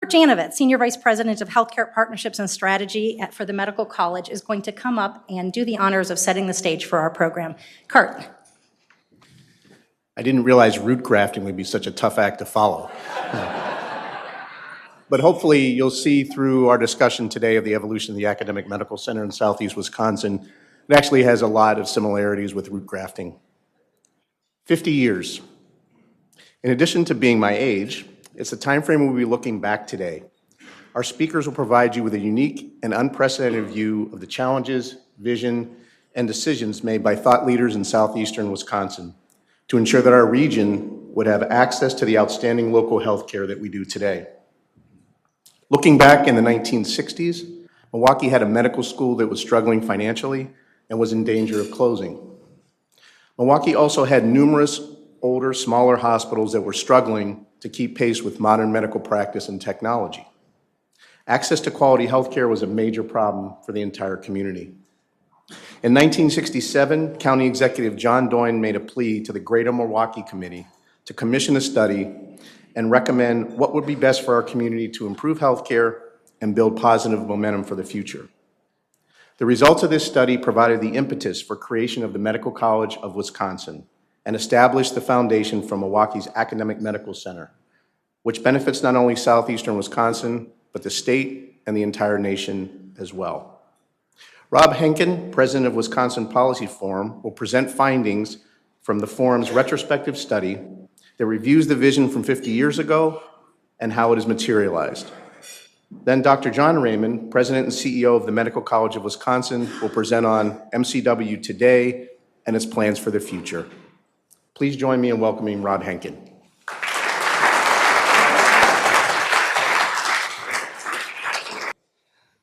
Janovitz, Senior Vice President of Healthcare Partnerships and Strategy for the Medical College, is going to come up and do the honors of setting the stage for our program. Kurt. I didn't realize root grafting would be such a tough act to follow. But hopefully you'll see through our discussion today of the evolution of the Academic Medical Center in Southeast Wisconsin, it actually has a lot of similarities with root grafting. 50 years. In addition to being my age, it's a time frame we'll be looking back today. Our speakers will provide you with a unique and unprecedented view of the challenges, vision, and decisions made by thought leaders in southeastern Wisconsin to ensure that our region would have access to the outstanding local health care that we do today. Looking back in the 1960s, Milwaukee had a medical school that was struggling financially and was in danger of closing. Milwaukee also had numerous older, smaller hospitals that were struggling to keep pace with modern medical practice and technology. Access to quality health care was a major problem for the entire community. In 1967, County Executive John Doyne made a plea to the Greater Milwaukee Committee to commission a study and recommend what would be best for our community to improve health care and build positive momentum for the future. The results of this study provided the impetus for creation of the Medical College of Wisconsin and established the foundation for Milwaukee's Academic Medical Center, which benefits not only southeastern Wisconsin, but the state and the entire nation as well. Rob Henken, President of Wisconsin Policy Forum, will present findings from the forum's retrospective study that reviews the vision from 50 years ago and how it is materialized. Then Dr. John Raymond, President and CEO of the Medical College of Wisconsin, will present on MCW today and its plans for the future. Please join me in welcoming Rob Henken.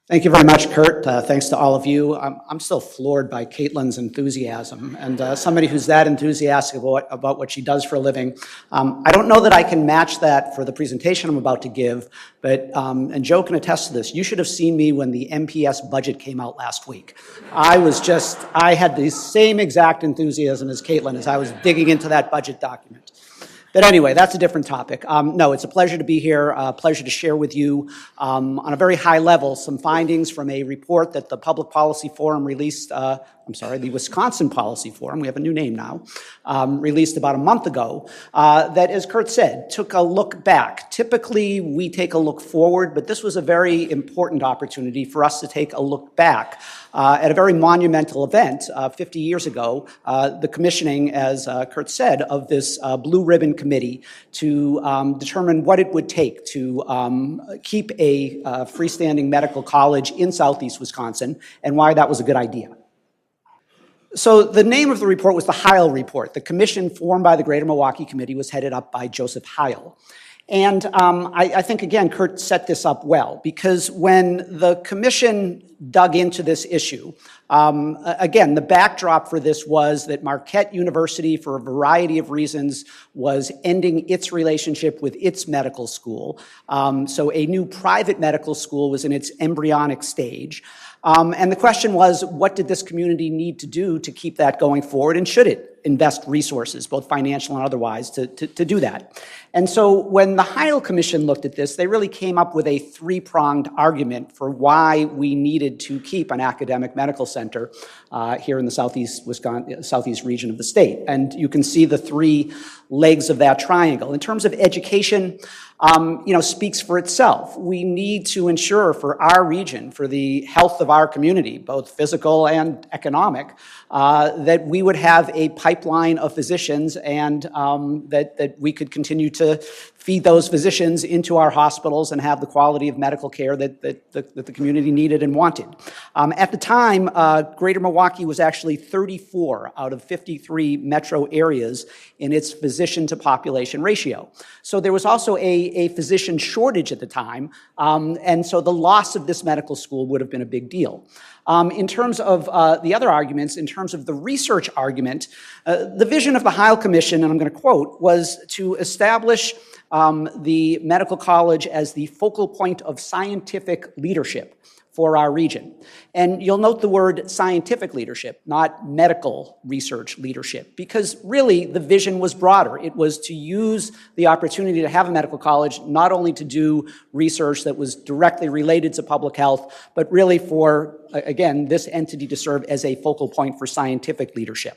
Thank you very much, Kurt. Thanks to all of you. I'm still floored by Caitlin's enthusiasm, and somebody who's that enthusiastic about what she does for a living. I don't know that I can match that for the presentation I'm about to give, but, and Joe can attest to this, you should have seen me when the MPS budget came out last week. I had the same exact enthusiasm as Caitlin as I was digging into that budget document. But anyway, that's a different topic. No, it's a pleasure to be here, a pleasure to share with you on a very high level some findings from a report that the Public Policy Forum released, the Wisconsin Policy Forum, we have a new name now, released about a month ago, that, as Kurt said, took a look back. Typically, we take a look forward, but this was a very important opportunity for us to take a look back at a very monumental event 50 years ago, the commissioning, as Kurt said, of this Blue Ribbon Committee to determine what it would take to keep a freestanding medical college in southeast Wisconsin and why that was a good idea. So the name of the report was the Heil Report. The commission formed by the Greater Milwaukee Committee was headed up by Joseph Heil. And I think, again, Kurt set this up well, because when the commission dug into this issue, again, the backdrop for this was that Marquette University, for a variety of reasons, was ending its relationship with its medical school. So a new private medical school was in its embryonic stage. And the question was, what did this community need to do to keep that going forward, and should it invest resources, both financial and otherwise, to do that? And so when the Heil Commission looked at this, they really came up with a three-pronged argument for why we needed to keep an academic medical center here in the southeast region of the state. And you can see the three legs of that triangle. In terms of education, speaks for itself. We need to ensure for our region, for the health of our community, both physical and economic, that we would have a pipeline of physicians and that we could continue to feed those physicians into our hospitals and have the quality of medical care that the community needed and wanted. At the time, Greater Milwaukee was actually 34 out of 53 metro areas in its physician-to-population ratio. So there was also a physician shortage at the time, and so the loss of this medical school would have been a big deal. In terms of the other arguments, in terms of the research argument, the vision of the Heil Commission, and I'm going to quote, was to establish the medical college as the focal point of scientific leadership for our region. And you'll note the word scientific leadership, not medical research leadership, because really the vision was broader. It was to use the opportunity to have a medical college not only to do research that was directly related to public health, but really for, again, this entity to serve as a focal point for scientific leadership.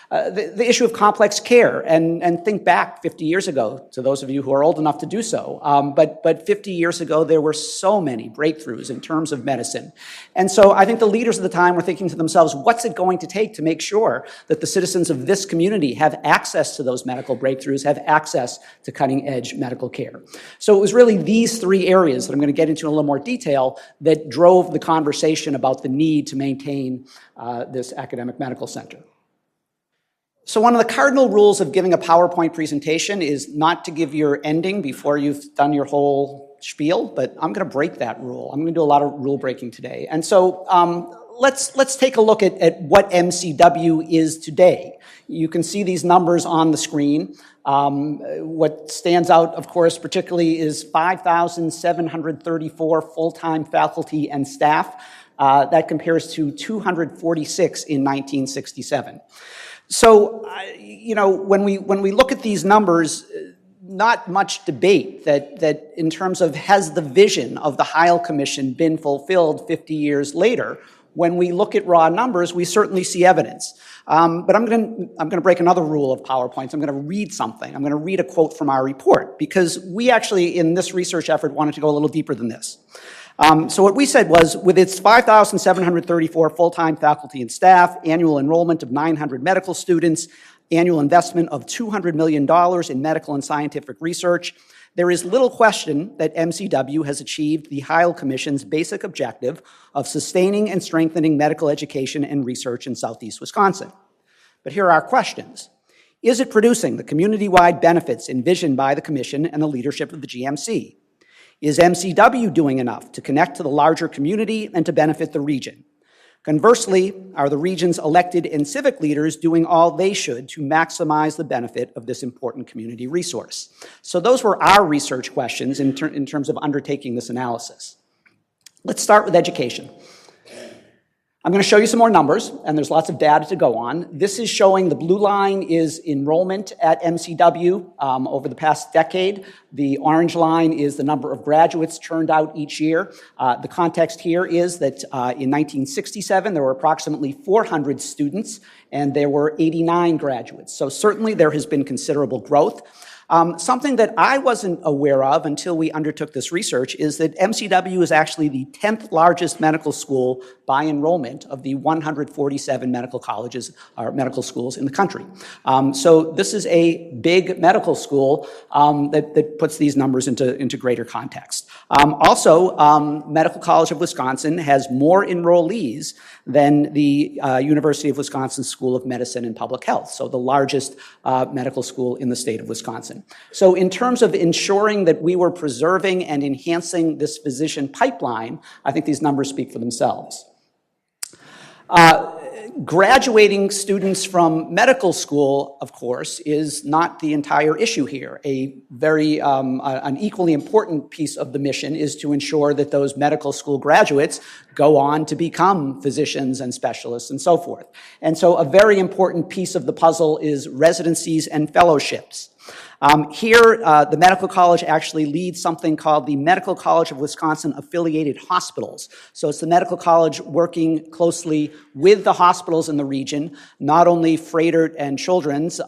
The issue of complex care, and think back 50 years ago, to those of you who are old enough to do so, but 50 years ago there were so many breakthroughs in terms of medicine. And so I think the leaders of the time were thinking to themselves, what's it going to take to make sure that the citizens of this community have access to those medical breakthroughs, have access to cutting-edge medical care? So it was really these three areas that I'm going to get into in a little more detail that drove the conversation about the need to maintain this academic medical center. So one of the cardinal rules of giving a PowerPoint presentation is not to give your ending before you've done your whole spiel, but I'm going to break that rule. I'm going to do a lot of rule breaking today. And so let's take a look at what MCW is today. You can see these numbers on the screen. What stands out, of course, particularly is 5,734 full-time faculty and staff. That compares to 246 in 1967. So, you know, when we look at these numbers, not much debate that in terms of has the vision of the Heil Commission been fulfilled 50 years later. When we look at raw numbers, we certainly see evidence. But I'm going to break another rule of PowerPoints. I'm going to read something. I'm going to read a quote from our report, because we actually, in this research effort, wanted to go a little deeper than this. So what we said was, with its 5,734 full-time faculty and staff, annual enrollment of 900 medical students, annual investment of $200 million in medical and scientific research, there is little question that MCW has achieved the Heil Commission's basic objective of sustaining and strengthening medical education and research in Southeast Wisconsin. But here are our questions. Is it producing the community-wide benefits envisioned by the Commission and the leadership of the GMC? Is MCW doing enough to connect to the larger community and to benefit the region? Conversely, are the region's elected and civic leaders doing all they should to maximize the benefit of this important community resource? So those were our research questions in terms of undertaking this analysis. Let's start with education. I'm going to show you some more numbers, and there's lots of data to go on. This is showing the blue line is enrollment at MCW over the past decade. The orange line is the number of graduates churned out each year. The context here is that in 1967, there were approximately 400 students, and there were 89 graduates. So certainly there has been considerable growth. Something that I wasn't aware of until we undertook this research is that MCW is actually the 10th largest medical school by enrollment of the 147 medical colleges or medical schools in the country. So this is a big medical school that puts these numbers into greater context. Also, Medical College of Wisconsin has more enrollees than the University of Wisconsin School of Medicine and Public Health, so the largest medical school in the state of Wisconsin. So in terms of ensuring that we were preserving and enhancing this physician pipeline, I think these numbers speak for themselves. Graduating students from medical school, of course, is not the entire issue here. An equally important piece of the mission is to ensure that those medical school graduates go on to become physicians and specialists and so forth. And so a very important piece of the puzzle is residencies and fellowships. Here, the medical college actually leads something called the Medical College of Wisconsin Affiliated Hospitals. So it's the medical college working closely with the hospitals in the region, not only Froedtert and Children's,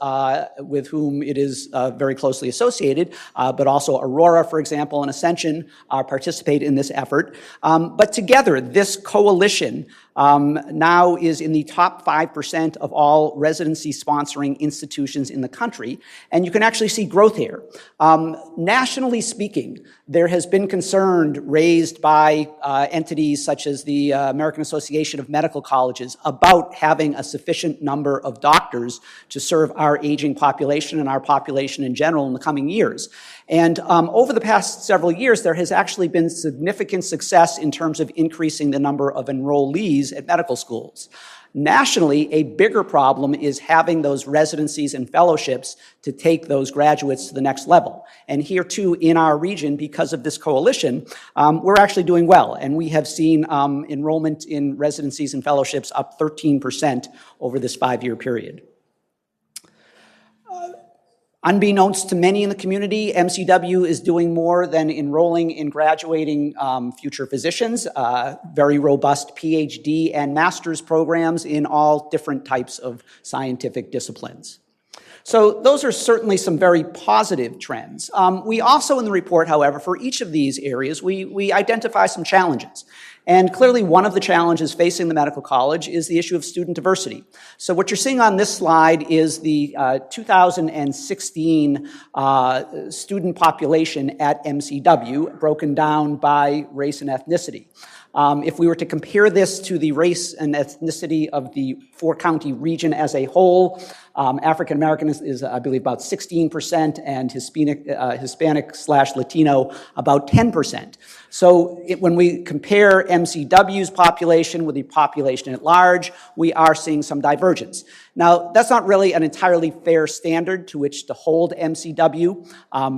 with whom it is very closely associated, but also Aurora, for example, and Ascension participate in this effort. But together, this coalition now is in the top 5% of all residency sponsoring institutions in the country, and you can actually see growth here. Nationally speaking, there has been concern raised by entities such as the American Association of Medical Colleges about having a sufficient number of doctors to serve our aging population and our population in general in the coming years. And over the past several years, there has actually been significant success in terms of increasing the number of enrollees at medical schools. Nationally, a bigger problem is having those residencies and fellowships to take those graduates to the next level. And here too, in our region, because of this coalition, we're actually doing well. And we have seen enrollment in residencies and fellowships up 13% over this 5-year period. Unbeknownst to many in the community, MCW is doing more than enrolling in graduating future physicians, very robust PhD and master's programs in all different types of scientific disciplines. So those are certainly some very positive trends. We also in the report, however, for each of these areas, we identify some challenges. And clearly one of the challenges facing the medical college is the issue of student diversity. So what you're seeing on this slide is the 2016 student population at MCW broken down by race and ethnicity. If we were to compare this to the race and ethnicity of the 4-county region as a whole, African American is, I believe, about 16%, and Hispanic/Latino about 10%. So when we compare MCW's population with the population at large, we are seeing some divergence. Now, that's not really an entirely fair standard to which to hold MCW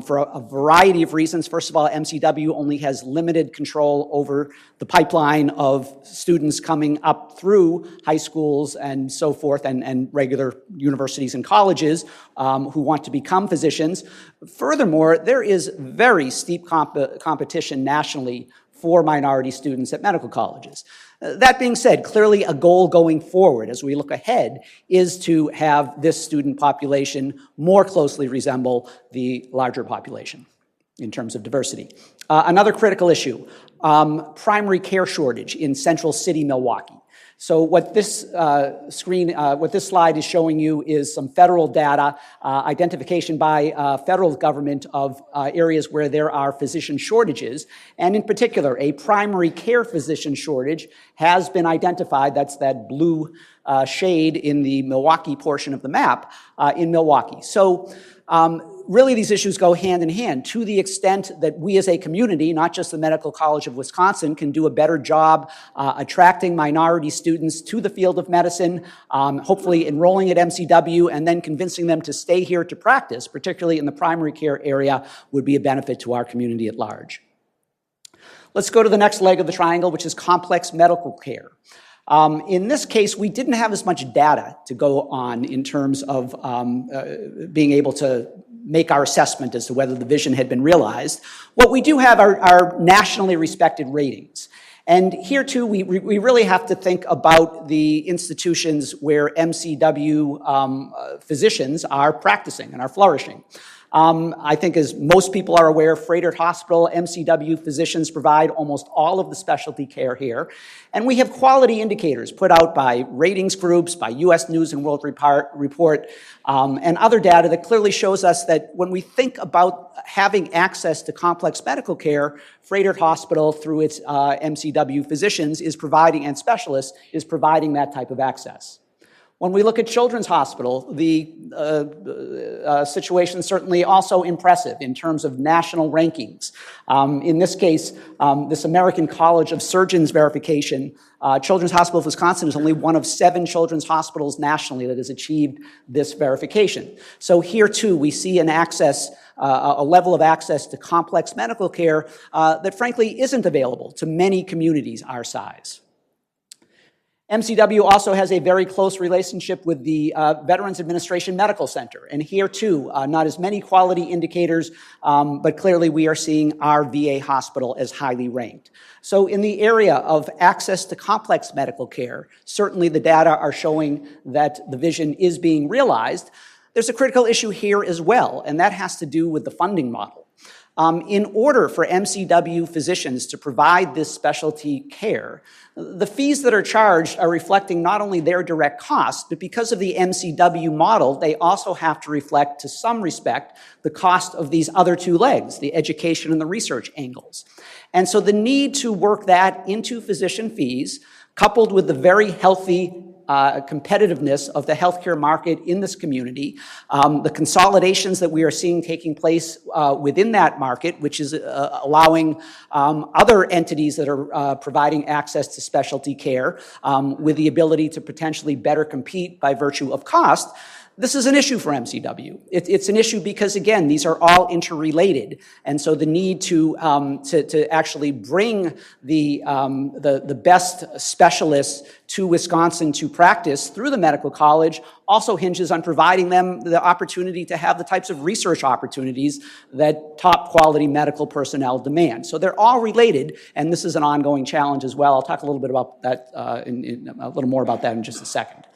for a variety of reasons. First of all, MCW only has limited control over the pipeline of students coming up through high schools and so forth, and regular universities and colleges who want to become physicians. Furthermore, there is very steep competition nationally for minority students at medical colleges. That being said, clearly a goal going forward as we look ahead is to have this student population more closely resemble the larger population in terms of diversity. Another critical issue, primary care shortage in Central City, Milwaukee. So what this slide is showing you is some federal data, identification by federal government of areas where there are physician shortages, and in particular, a primary care physician shortage has been identified. That's that blue shade in the Milwaukee portion of the map in Milwaukee. So really these issues go hand in hand to the extent that we as a community, not just the Medical College of Wisconsin, can do a better job attracting minority students to the field of medicine, hopefully enrolling at MCW and then convincing them to stay here to practice, particularly in the primary care area, would be a benefit to our community at large. Let's go to the next leg of the triangle, which is complex medical care. In this case, we didn't have as much data to go on in terms of being able to make our assessment as to whether the vision had been realized. What we do have are nationally respected ratings. And here too, we really have to think about the institutions where MCW physicians are practicing and are flourishing. I think as most people are aware, Froedtert Hospital, MCW physicians provide almost all of the specialty care here. And we have quality indicators put out by ratings groups, by US News and World Report, and other data that clearly shows us that when we think about having access to complex medical care, Froedtert Hospital, through its MCW physicians, is providing, and specialists, is providing that type of access. When we look at Children's Hospital, the situation is certainly also impressive in terms of national rankings. In this case, this American College of Surgeons verification, Children's Hospital of Wisconsin is only one of 7 children's hospitals nationally that has achieved this verification. So here too, we see an access, a level of access to complex medical care that frankly isn't available to many communities our size. MCW also has a very close relationship with the Veterans Administration Medical Center. And here too, not as many quality indicators, but clearly we are seeing our VA hospital as highly ranked. So in the area of access to complex medical care, certainly the data are showing that the vision is being realized. There's a critical issue here as well, and that has to do with the funding model. In order for MCW physicians to provide this specialty care, the fees that are charged are reflecting not only their direct costs, but because of the MCW model, they also have to reflect, to some respect, the cost of these other 2 legs, the education and the research angles. And so the need to work that into physician fees, coupled with the very healthy competitiveness of the healthcare market in this community, the consolidations that we are seeing taking place within that market, which is allowing other entities that are providing access to specialty care with the ability to potentially better compete by virtue of cost. This is an issue for MCW. It's an issue because, again, these are all interrelated, and so the need to actually bring the best specialists to Wisconsin to practice through the medical college also hinges on providing them the opportunity to have the types of research opportunities that top quality medical personnel demand. So they're all related, and this is an ongoing challenge as well. I'll talk a little bit about that, a little more about that in just a second.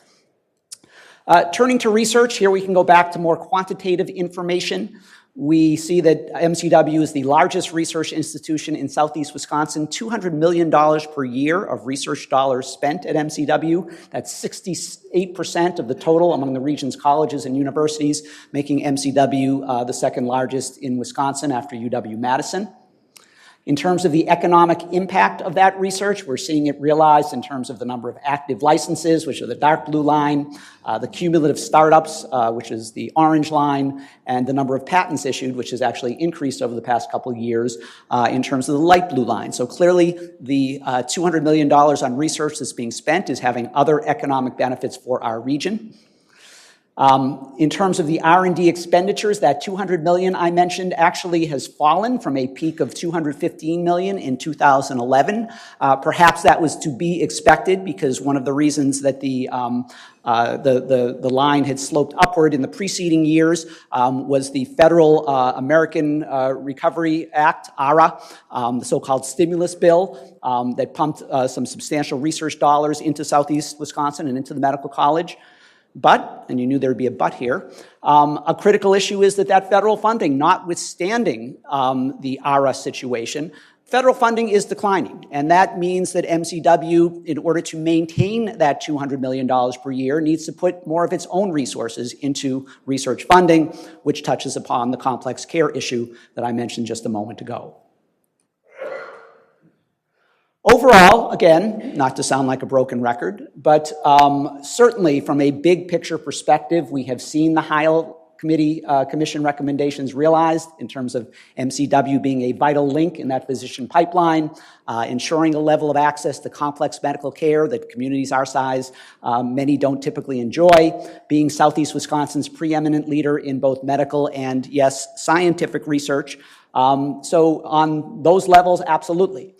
Turning to research, here we can go back to more quantitative information. We see that MCW is the largest research institution in Southeast Wisconsin, $200 million per year of research dollars spent at MCW. That's 68% of the total among the region's colleges and universities, making MCW the second largest in Wisconsin after UW-Madison. In terms of the economic impact of that research, we're seeing it realized in terms of the number of active licenses, which are the dark blue line, the cumulative startups, which is the orange line, and the number of patents issued, which has actually increased over the past couple of years in terms of the light blue line. So clearly, the $200 million on research that's being spent is having other economic benefits for our region. In terms of the R&D expenditures, that $200 million I mentioned actually has fallen from a peak of $215 million in 2011. Perhaps that was to be expected because one of the reasons that the line had sloped upward in the preceding years was the Federal American Recovery Act, ARA, the so-called stimulus bill that pumped some substantial research dollars into Southeast Wisconsin and into the medical college. But, and you knew there would be a but here, a critical issue is that federal funding, notwithstanding the ARA situation, federal funding is declining. And that means that MCW, in order to maintain that $200 million per year, needs to put more of its own resources into research funding, which touches upon the complex care issue that I mentioned just a moment ago. Overall, again, not to sound like a broken record, but certainly from a big picture perspective, we have seen the Heil Commission recommendations realized in terms of MCW being a vital link in that physician pipeline, ensuring a level of access to complex medical care that communities our size, many don't typically enjoy, being Southeast Wisconsin's preeminent leader in both medical and, yes, scientific research. So on those levels, absolutely.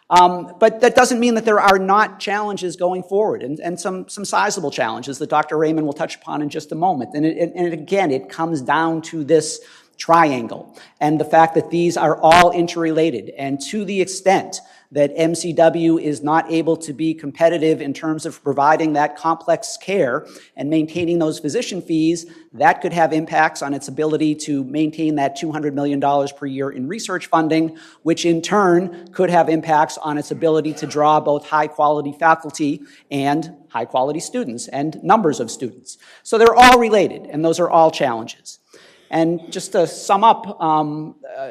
But that doesn't mean that there are not challenges going forward, and some sizable challenges that Dr. Raymond will touch upon in just a moment. And again, it comes down to this triangle and the fact that these are all interrelated. And to the extent that MCW is not able to be competitive in terms of providing that complex care and maintaining those physician fees, that could have impacts on its ability to maintain that $200 million per year in research funding, which in turn could have impacts on its ability to draw both high-quality faculty and high-quality students and numbers of students. So they're all related, and those are all challenges. And just to sum up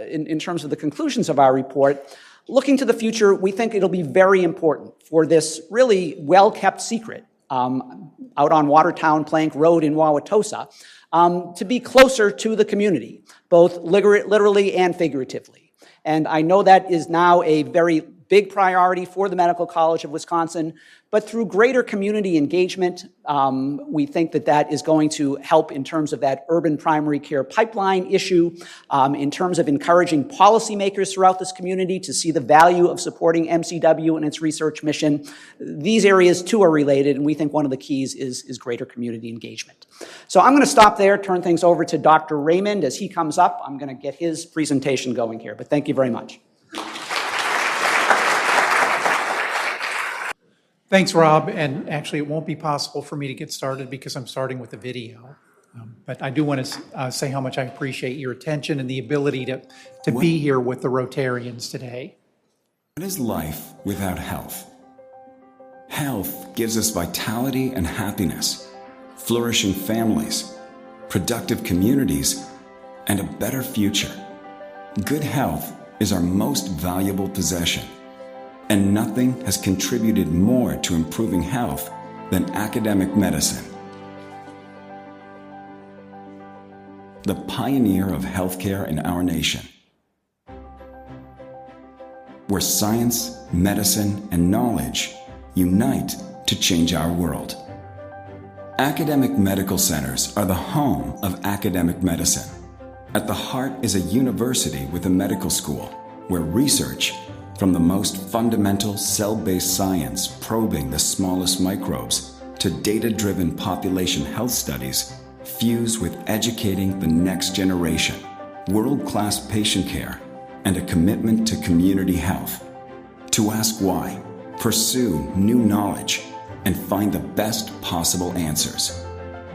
in terms of the conclusions of our report, looking to the future, we think it'll be very important for this really well-kept secret out on Watertown Plank Road in Wauwatosa to be closer to the community, both literally and figuratively. And I know that is now a very big priority for the Medical College of Wisconsin, but through greater community engagement, we think that is going to help in terms of that urban primary care pipeline issue, in terms of encouraging policymakers throughout this community to see the value of supporting MCW and its research mission. These areas too are related, and we think one of the keys is greater community engagement. So I'm going to stop there, turn things over to Dr. Raymond. As he comes up, I'm going to get his presentation going here, but thank you very much. Thanks, Rob, and actually it won't be possible for me to get started because I'm starting with a video. But I do want to say how much I appreciate your attention and the ability to be here with the Rotarians today. What is life without health? Health gives us vitality and happiness, flourishing families, productive communities, and a better future. Good health is our most valuable possession. And nothing has contributed more to improving health than academic medicine. The pioneer of healthcare in our nation, where science, medicine, and knowledge unite to change our world. Academic medical centers are the home of academic medicine. At the heart is a university with a medical school, where research, from the most fundamental cell-based science probing the smallest microbes to data-driven population health studies, fuse with educating the next generation, world-class patient care, and a commitment to community health. To ask why, pursue new knowledge, and find the best possible answers.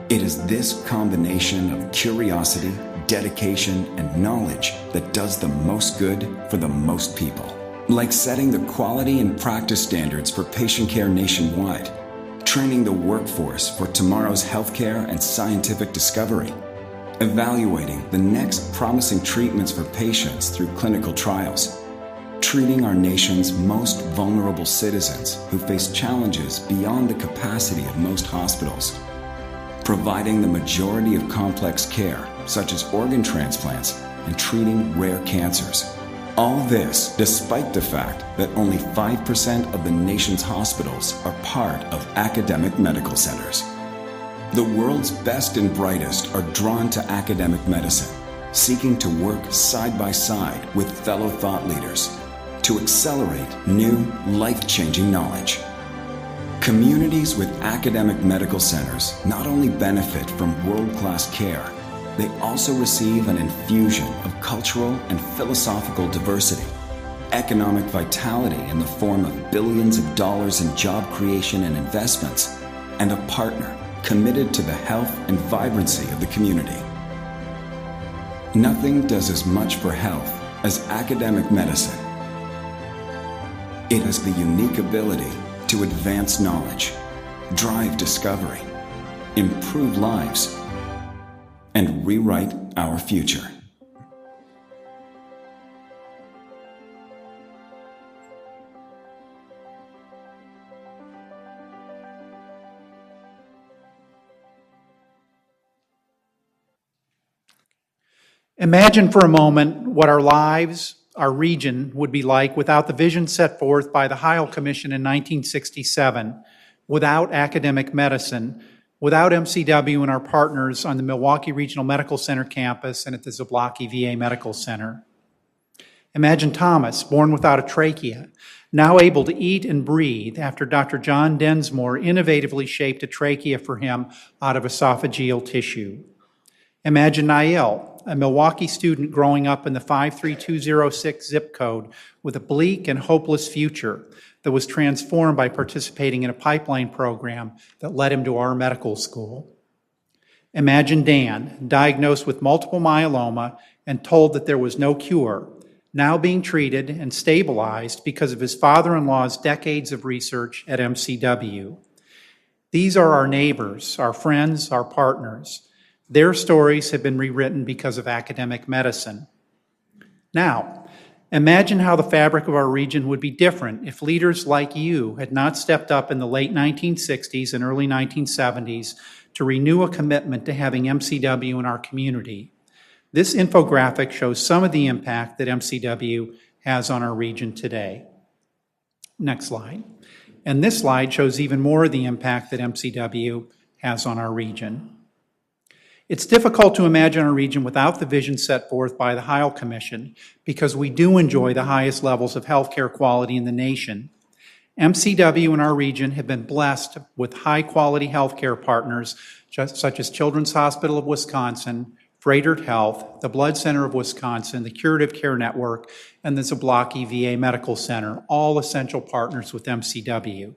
It is this combination of curiosity, dedication, and knowledge that does the most good for the most people. Like setting the quality and practice standards for patient care nationwide, training the workforce for tomorrow's healthcare and scientific discovery, evaluating the next promising treatments for patients through clinical trials, treating our nation's most vulnerable citizens who face challenges beyond the capacity of most hospitals, providing the majority of complex care, such as organ transplants, and treating rare cancers. All this despite the fact that only 5% of the nation's hospitals are part of academic medical centers. The world's best and brightest are drawn to academic medicine, seeking to work side by side with fellow thought leaders to accelerate new, life-changing knowledge. Communities with academic medical centers not only benefit from world-class care, they also receive an infusion of cultural and philosophical diversity, economic vitality in the form of billions of dollars in job creation and investments, and a partner committed to the health and vibrancy of the community. Nothing does as much for health as academic medicine. It has the unique ability to advance knowledge, drive discovery, improve lives, and rewrite our future. Imagine for a moment what our lives, our region, would be like without the vision set forth by the Heil Commission in 1967, without academic medicine, without MCW and our partners on the Milwaukee Regional Medical Center campus and at the Zablocki VA Medical Center. Imagine Thomas, born without a trachea, now able to eat and breathe after Dr. John Densmore innovatively shaped a trachea for him out of esophageal tissue. Imagine Nael, a Milwaukee student growing up in the 53206 zip code with a bleak and hopeless future that was transformed by participating in a pipeline program that led him to our medical school. Imagine Dan, diagnosed with multiple myeloma and told that there was no cure, now being treated and stabilized because of his father-in-law's decades of research at MCW. These are our neighbors, our friends, our partners. Their stories have been rewritten because of academic medicine. Now, imagine how the fabric of our region would be different if leaders like you had not stepped up in the late 1960s and early 1970s to renew a commitment to having MCW in our community. This infographic shows some of the impact that MCW has on our region today. Next slide. And this slide shows even more of the impact that MCW has on our region. It's difficult to imagine our region without the vision set forth by the Heil Commission because we do enjoy the highest levels of healthcare quality in the nation. MCW and our region have been blessed with high-quality healthcare partners such as Children's Hospital of Wisconsin, Froedtert Health, the Blood Center of Wisconsin, the Curative Care Network, and the Zablocki VA Medical Center, all essential partners with MCW.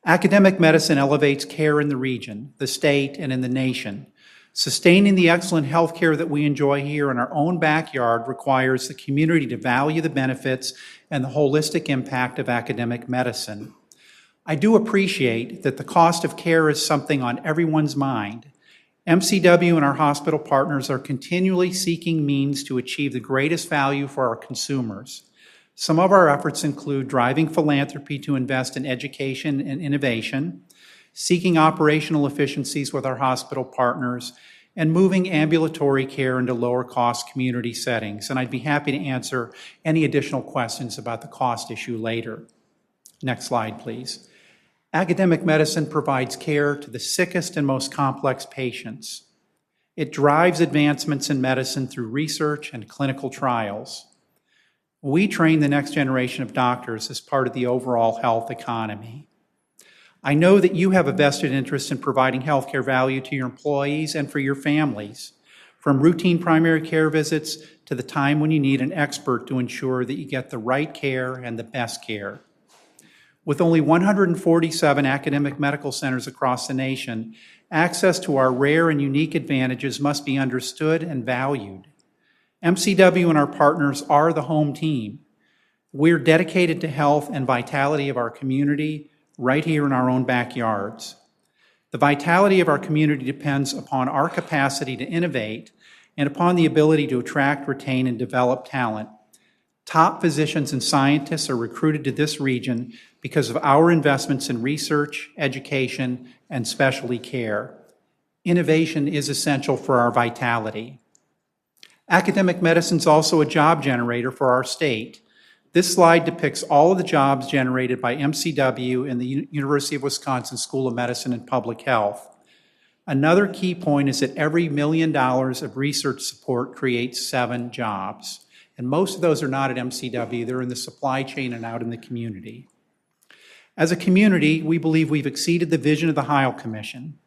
Academic medicine elevates care in the region, the state, and in the nation. Sustaining the excellent health care that we enjoy here in our own backyard requires the community to value the benefits and the holistic impact of academic medicine. I do appreciate that the cost of care is something on everyone's mind. MCW and our hospital partners are continually seeking means to achieve the greatest value for our consumers. Some of our efforts include driving philanthropy to invest in education and innovation, seeking operational efficiencies with our hospital partners, and moving ambulatory care into lower-cost community settings. And I'd be happy to answer any additional questions about the cost issue later. Next slide, please. Academic medicine provides care to the sickest and most complex patients. It drives advancements in medicine through research and clinical trials. We train the next generation of doctors as part of the overall health economy. I know that you have a vested interest in providing healthcare value to your employees and for your families, from routine primary care visits to the time when you need an expert to ensure that you get the right care and the best care. With only 147 academic medical centers across the nation, access to our rare and unique advantages must be understood and valued. MCW and our partners are the home team. We're dedicated to health and vitality of our community right here in our own backyards. The vitality of our community depends upon our capacity to innovate and upon the ability to attract, retain, and develop talent. Top physicians and scientists are recruited to this region because of our investments in research, education, and specialty care. Innovation is essential for our vitality. Academic medicine is also a job generator for our state. This slide depicts all of the jobs generated by MCW and the University of Wisconsin School of Medicine and Public Health. Another key point is that every $1 million of research support creates 7 jobs. And most of those are not at MCW, they're in the supply chain and out in the community. As a community, we believe we've exceeded the vision of the Heil Commission.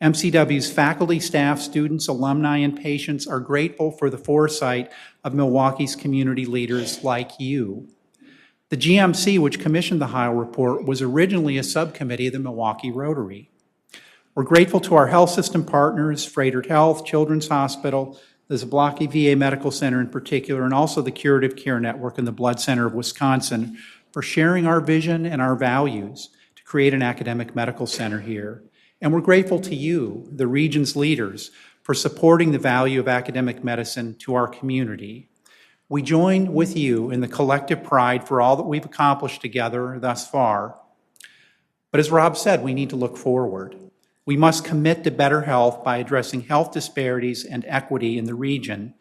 MCW's faculty, staff, students, alumni, and patients are grateful for the foresight of Milwaukee's community leaders like you. The GMC, which commissioned the Heil Report, was originally a subcommittee of the Milwaukee Rotary. We're grateful to our health system partners, Froedtert Health, Children's Hospital, the Zablocki VA Medical Center in particular, and also the Curative Care Network and the Blood Center of Wisconsin for sharing our vision and our values to create an academic medical center here. And we're grateful to you, the region's leaders, for supporting the value of academic medicine to our community. We join with you in the collective pride for all that we've accomplished together thus far. But as Rob said, we need to look forward. We must commit to better health by addressing health disparities and equity in the region.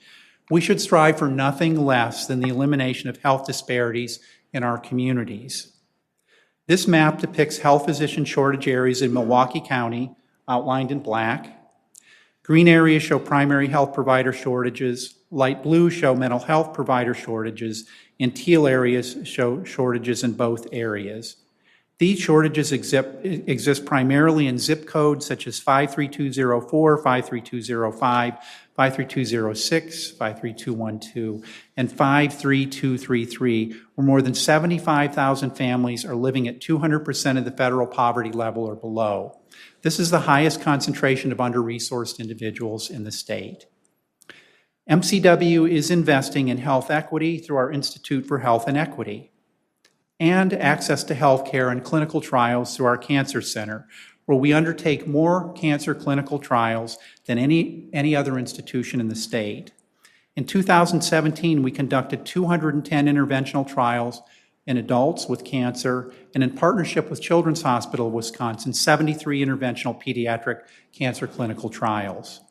We should strive for nothing less than the elimination of health disparities in our communities. This map depicts health physician shortage areas in Milwaukee County, outlined in black. Green areas show primary health provider shortages. Light blue show mental health provider shortages. And teal areas show shortages in both areas. These shortages exist primarily in zip codes such as 53204, 53205, 53206, 53212, and 53233, where more than 75,000 families are living at 200% of the federal poverty level or below. This is the highest concentration of under-resourced individuals in the state. MCW is investing in health equity through our Institute for Health and Equity, and access to health care and clinical trials through our Cancer Center, where we undertake more cancer clinical trials than any other institution in the state. In 2017, we conducted 210 interventional trials in adults with cancer, and in partnership with Children's Hospital of Wisconsin, 73 interventional pediatric cancer clinical trials.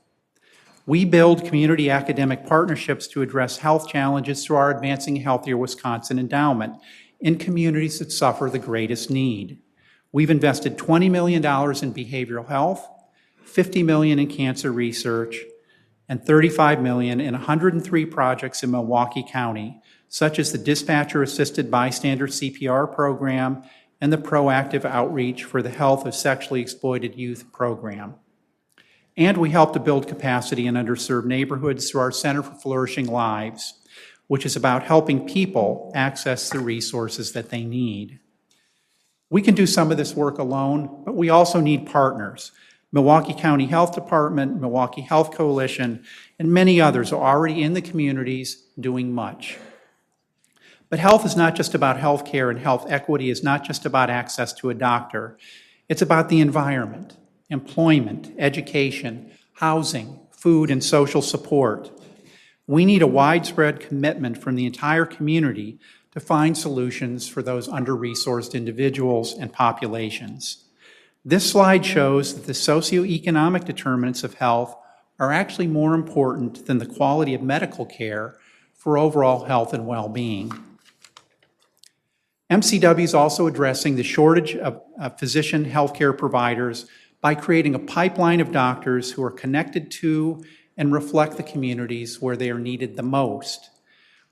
We build community academic partnerships to address health challenges through our Advancing Healthier Wisconsin endowment in communities that suffer the greatest need. We've invested $20 million in behavioral health, $50 million in cancer research, and $35 million in 103 projects in Milwaukee County, such as the Dispatcher-Assisted Bystander CPR program and the Proactive Outreach for the Health of Sexually Exploited Youth program. And we help to build capacity in underserved neighborhoods through our Center for Flourishing Lives, which is about helping people access the resources that they need. We can do some of this work alone, but we also need partners. Milwaukee County Health Department, Milwaukee Health Coalition, and many others are already in the communities doing much. But health is not just about health care, and health equity is not just about access to a doctor. It's about the environment, employment, education, housing, food, and social support. We need a widespread commitment from the entire community to to find solutions for those under-resourced individuals and populations. This slide shows that the socioeconomic determinants of health are actually more important than the quality of medical care for overall health and well-being. MCW is also addressing the shortage of physician healthcare providers by creating a pipeline of doctors who are connected to and reflect the communities where they are needed the most.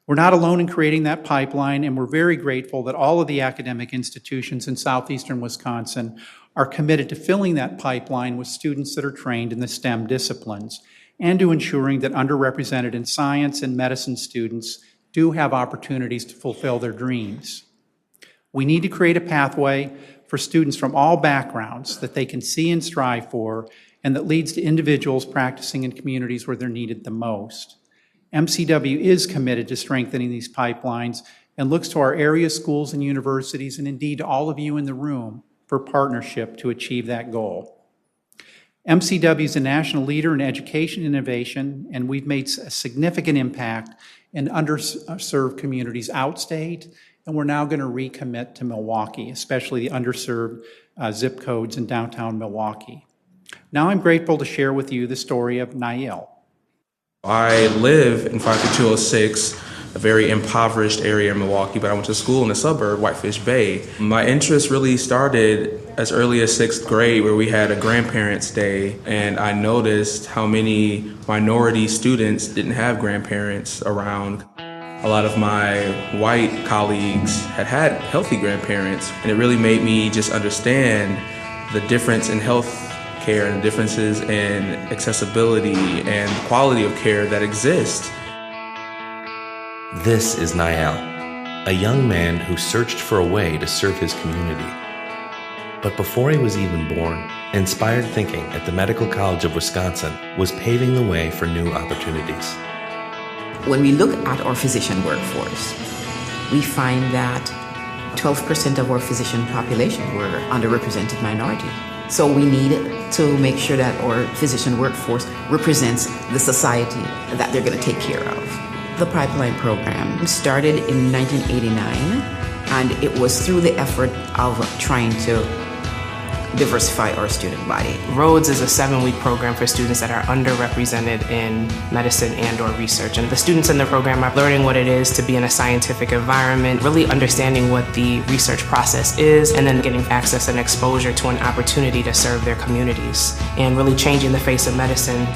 We're not alone in creating that pipeline, and we're very grateful that all of the academic institutions in southeastern Wisconsin are committed to filling that pipeline with students that are trained in the STEM disciplines and to ensuring that underrepresented in science and medicine students do have opportunities to fulfill their dreams. We need to create a pathway for students from all backgrounds that they can see and strive for, and that leads to individuals practicing in communities where they're needed the most. MCW is committed to strengthening these pipelines and looks to our area schools and universities, and indeed all of you in the room, for partnership to achieve that goal. MCW is a national leader in education innovation, and we've made a significant impact in underserved communities outstate, and we're now going to recommit to Milwaukee, especially the underserved zip codes in downtown Milwaukee. Now I'm grateful to share with you the story of Nael. I live in 53206, a very impoverished area in Milwaukee, but I went to school in the suburb, Whitefish Bay. My interest really started as early as 6th grade, where we had a grandparents' day, and I noticed how many minority students didn't have grandparents around. A lot of my white colleagues had healthy grandparents, and it really made me just understand the difference in health care and differences in accessibility and quality of care that exist. This is Nael, a young man who searched for a way to serve his community. But before he was even born, inspired thinking at the Medical College of Wisconsin was paving the way for new opportunities. When we look at our physician workforce, we find that 12% of our physician population were underrepresented minority. So we need to make sure that our physician workforce represents the society that they're going to take care of. The pipeline program started in 1989, and it was through the effort of trying to diversify our student body. Rhodes is a 7-week program for students that are underrepresented in medicine and or research. And the students in the program are learning what it is to be in a scientific environment, really understanding what the research process is, and then getting access and exposure to an opportunity to serve their communities and really changing the face of medicine.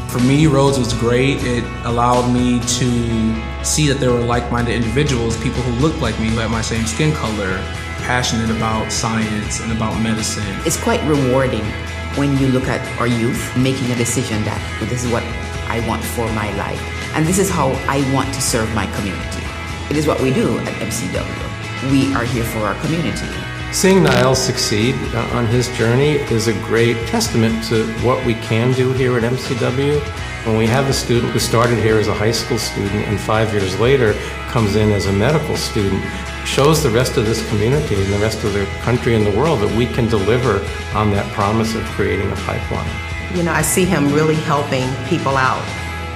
For me, Rhodes was great. It allowed me to see that there were like-minded individuals, people who looked like me, who had my same skin color, passionate about science and about medicine. It's quite rewarding when you look at our youth making a decision that this is what I want for my life, and this is how I want to serve my community. It is what we do at MCW. We are here for our community. Seeing Nael succeed on his journey is a great testament to what we can do here at MCW. When we have a student who started here as a high school student and 5 years later comes in as a medical student, shows the rest of this community and the rest of the country and the world that we can deliver on that promise of creating a pipeline. You know, I see him really helping people out.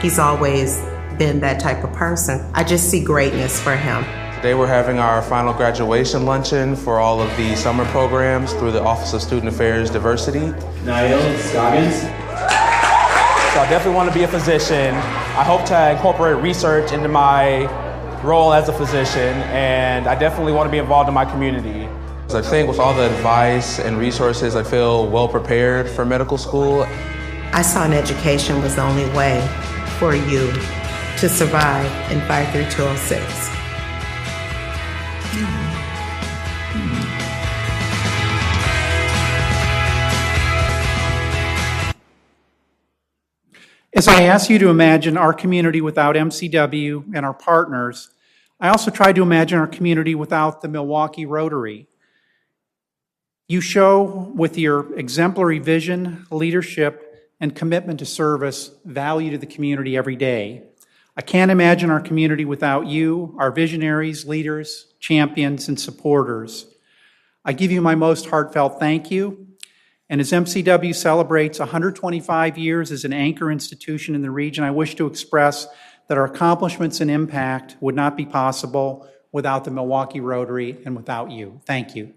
He's always been that type of person. I just see greatness for him. Today we're having our final graduation luncheon for all of the summer programs through the Office of Student Affairs Diversity. Nael Scoggins. So I definitely want to be a physician. I hope to incorporate research into my role as a physician, and I definitely want to be involved in my community. I think with all the advice and resources, I feel well prepared for medical school. I saw an education was the only way for you to survive in 53206. As I ask you to imagine our community without MCW and our partners, I also try to imagine our community without the Milwaukee Rotary. You show with your exemplary vision, leadership, and commitment to service value to the community every day. I can't imagine our community without you, our visionaries, leaders, champions, and supporters. I give you my most heartfelt thank you. And as MCW celebrates 125 years as an anchor institution in the region, I wish to express that our accomplishments and impact would not be possible without the Milwaukee Rotary and without you. Thank you.